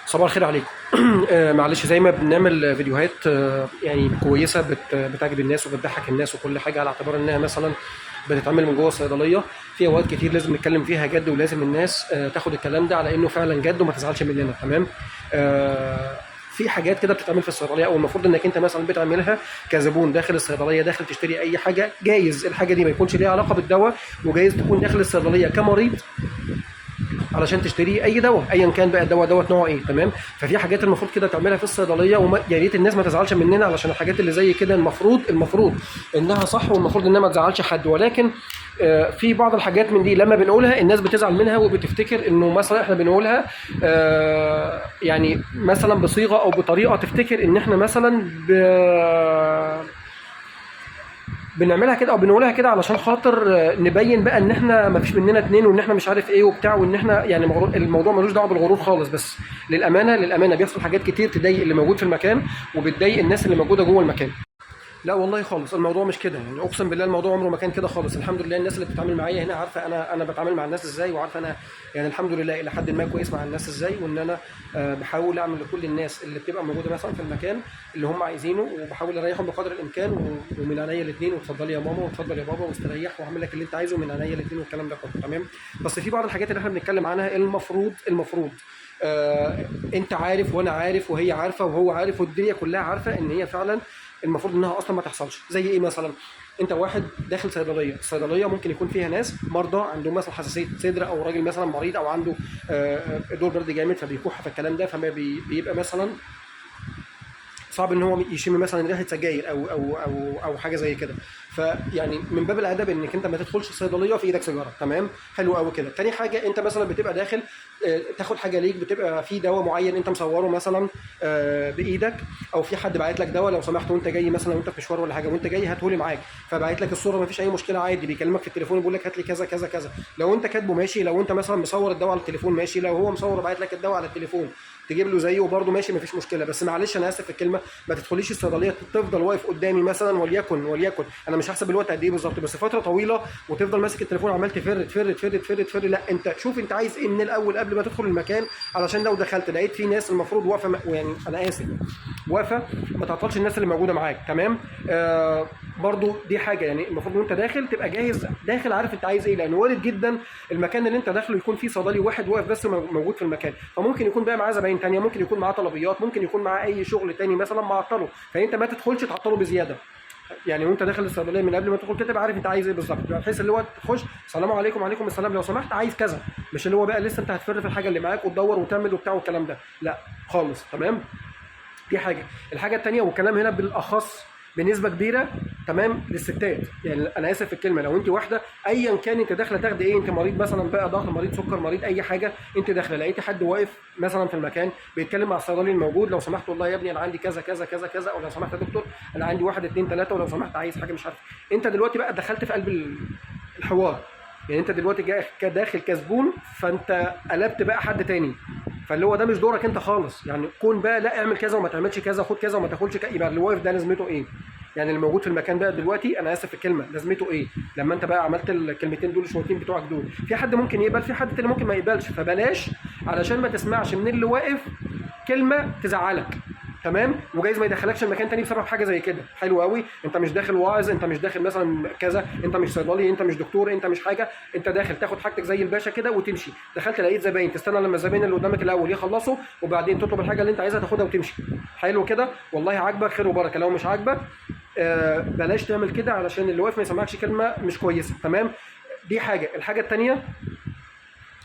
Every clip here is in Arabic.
صباح الخير عليكم. معلش زي ما بنعمل فيديوهات يعني كويسه بتعجب الناس وبتضحك الناس وكل حاجه، على اعتبار انها مثلا بتتعمل من جوه الصيدليه. في اوقات كتير لازم نتكلم فيها جد، ولازم الناس تاخد الكلام ده على انه فعلا جد وما تزعلش مننا. تمام. في حاجات كده بتتعمل في الصيدليه، او المفروض انك انت مثلا بتعملها كزبون داخل الصيدليه، داخل تشتري اي حاجه. جايز الحاجه دي ما يكونش ليها علاقه بالدواء، وجايز تكون داخل الصيدليه كمريض علشان تشتري اي دواء، ايا كان بقى الدواء دوت نوعه ايه. تمام. ففي حاجات المفروض كده تعملها في الصيدليه، يا ريت الناس ما تزعلش مننا علشان الحاجات اللي زي كده المفروض انها صح، والمفروض انها ما تزعلش حد. ولكن في بعض الحاجات من دي لما بنقولها الناس بتزعل منها وبتفتكر انه مثلا احنا بنقولها يعني مثلا بصيغه او بطريقه تفتكر ان احنا مثلا بنعملها كده او بنقولها كده علشان خاطر نبين بقى ان احنا ما فيش مننا اتنين، وان احنا مش عارف ايه وبتاع، وان احنا يعني الموضوع ملوش دعوه بالغرور خالص. بس للامانه بيحصل حاجات كتير تضايق اللي موجود في المكان، وبتضايق الناس اللي موجوده جوه المكان. لا والله خالص، الموضوع مش كده، يعني اقسم بالله الموضوع عمره ما كان كده خالص. الحمد لله الناس اللي بتتعامل معايا هنا عارفه انا بتعامل مع الناس ازاي، وعارفه انا يعني الحمد لله الى حد ما كويس مع الناس ازاي، وان انا بحاول اعمل لكل الناس اللي بتبقى موجوده مثلا في المكان اللي هم عايزينه، وبحاول اريحهم بقدر الامكان. ومن عينيا الاثنين، واتفضلي يا ماما واتفضل يا بابا واستريح، واعمل لك اللي انت عايزه من عينيا الاثنين والكلام ده كله. تمام. بس في بعض الحاجات اللي احنا بنتكلم عنها المفروض انت عارف وانا عارف وهي عارفه وهو عارف والدنيا كلها عارفه ان هي فعلا المفروض انها اصلا ما تحصلش. زي ايه مثلا؟ انت واحد داخل صيدليه، الصيدليه ممكن يكون فيها ناس مرضى عندهم مثلا حساسيه صدر، او راجل مثلا مريض او عنده دور برد جامد فبيكح في الكلام ده، فما بيبقى مثلا صعب ان هو يشم مثلا ريحه سجاير او حاجه زي كده. فيعني من باب الادب انك انت ما تدخلش الصيدليه في ايدك سيجاره. تمام. حلو قوي كده. تاني حاجه، انت مثلا بتبقى داخل تاخد حاجه ليك، بتبقى في دواء معين انت مصوره مثلا بايدك، او في حد باعت لك دواء لو سمحت وانت جاي مثلا، وانت في مشوار ولا حاجه وانت جاي هاتهولي معاك، فبعت لك الصوره ما فيش اي مشكله عادي، بيكلمك في التليفون بيقول لك هات لي كذا كذا كذا. لو انت كاتبه ماشي، لو انت مثلا مصور الدواء على التليفون ماشي، لو هو مصور وبعت لك الدواء على التليفون تجيب له زيه برده ماشي، مفيش مشكله. بس معلش انا اسف في الكلمه، ما تدخليش الصيدليه تفضل واقف قدامي مثلا، وليكن انا مش هحسب الوقت قد ايه بالظبط، بس فتره طويله، وتفضل ماسك التليفون عمال تفر. لا، انت شوف انت عايز ايه من الاول قبل ما تدخل المكان، علشان لو دخلت لقيت في ناس المفروض واقفه، يعني انا اسف، واقفه، ما تعطلش الناس اللي موجوده معاك. تمام. برضو دي حاجه، يعني المفروض وانت داخل تبقى جاهز، داخل عارف انت عايز ايه، لان وارد جدا المكان اللي انت داخله يكون فيه صيدلي واحد واقف بس موجود في المكان، فممكن يكون بقى معاه زباين تانية، ممكن يكون معاه طلبيات، ممكن يكون معاه اي شغل تاني مثلا معطله، فانت ما تدخلش تعطله بزياده. يعني وانت داخل الصيدليه من قبل ما تدخل كده تبقى عارف انت عايز ايه بالظبط، بحيث اللي هو تخش السلام عليكم وعليكم السلام لو سمحت عايز كذا، مش اللي هو بقى لسه انت هتفر في الحاجه اللي معاك وتدور وتعمل وبتاع والكلام ده، لا خالص. تمام. دي حاجه. الحاجه الثانيه، والكلام هنا بالاخص بنسبه كبيره تمام للستات، يعني انا اسف في الكلمه، لو انت واحده ايا كان انت داخله تاخدي ايه، انت مريض مثلا بقى ضغط، مريض سكر، مريض اي حاجه، انت داخله لقيتي حد واقف مثلا في المكان بيتكلم مع الصيدلي الموجود، لو سمحت والله يا ابني انا عندي كذا كذا كذا كذا، او لو سمحت يا دكتور انا عندي واحد اتنين تلاته، ولو سمحت عايز حاجه مش عارف، انت دلوقتي بقى دخلت في قلب الحوار، يعني انت دلوقتي داخل كزبون، فانت قلبت بقى حد تاني، فاللي هو ده مش دورك انت خالص، يعني كون بقى لا اعمل كذا وما تعملش كذا، خد كذا وما تاخدش كذا، يبقى اللي واقف ده لازمته ايه؟ يعني اللي موجود في المكان بقى دلوقتي انا اسف في الكلمه لازمته ايه؟ لما انت بقى عملت الكلمتين دول الشويتين بتوعك دول، في حد ممكن يقبل، في حد تاني ممكن ما يقبلش، فبلاش علشان ما تسمعش من اللي واقف كلمه تزعلك. تمام. وجايز ما يدخلكش المكان تاني بسبب حاجه زي كده. حلو قوي. انت مش داخل واعظ، انت مش داخل مثلا كذا، انت مش صيدلي، انت مش دكتور، انت مش حاجه، انت داخل تاخد حاجتك زي الباشا كده وتمشي. دخلت لقيت زباين، تستنى لما الزباين اللي قدامك الاول يخلصوا، وبعدين تطلب الحاجه اللي انت عايزها تاخدها وتمشي. حلو كده. والله عاجبك خير وبركه، لو مش عاجبك بلاش تعمل كده علشان اللي واقف ما يسمعكش كلمه مش كويسه. تمام. دي حاجه. الحاجه الثانيه،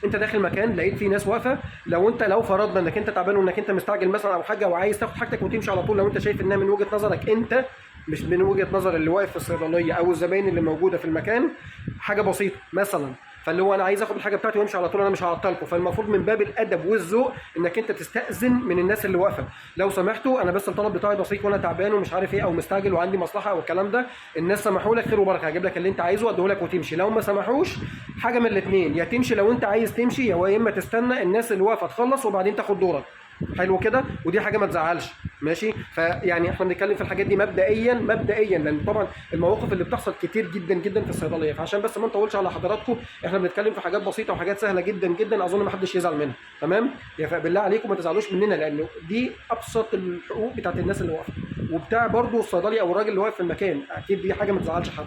انت داخل مكان لقيت فيه ناس واقفه، لو فرضنا انك انت تعبان وانك انت مستعجل مثلا او حاجه وعايز تاخد حاجتك وتمشي على طول، لو انت شايف انها من وجهه نظرك انت مش من وجهه نظر اللي واقف في الصيدليه او الزباين اللي موجوده في المكان، حاجه بسيطه مثلا، فاللي هو انا عايز اخد الحاجه بتاعتي وامشي على طول، انا مش هعطلكم، فالمفروض من باب الادب والذوق انك انت تستاذن من الناس اللي واقفه، لو سمحتوا انا بس الطلب بتاعي بسيط وانا تعبان ومش عارف ايه او مستعجل وعندي مصلحه او الكلام ده، الناس سمحوا لك خير وبركه، هجيب لك اللي انت عايزه واديه لك وتمشي. لو ما سمحوش حاجه من الاثنين، يا تمشي لو انت عايز تمشي، يا اما تستنى الناس اللي واقفه تخلص وبعدين تاخد دورك. حلو كده، ودي حاجه ما تزعلش. ماشي، فيعني احنا بنتكلم في الحاجات دي مبدئيا لان طبعا المواقف اللي بتحصل كتير جدا جدا في الصيدليه، فعشان بس ما نطولش على حضراتكم، احنا بنتكلم في حاجات بسيطه وحاجات سهله جدا جدا، اظن ما حدش يزعل منها. تمام، يا فبالله عليكم ما تزعلوش مننا، لانه دي ابسط الحقوق بتاعت الناس اللي واقفه، وبتاع برضه الصيدلي او الراجل اللي واقف في المكان، اكيد دي حاجه ما تزعلش حد.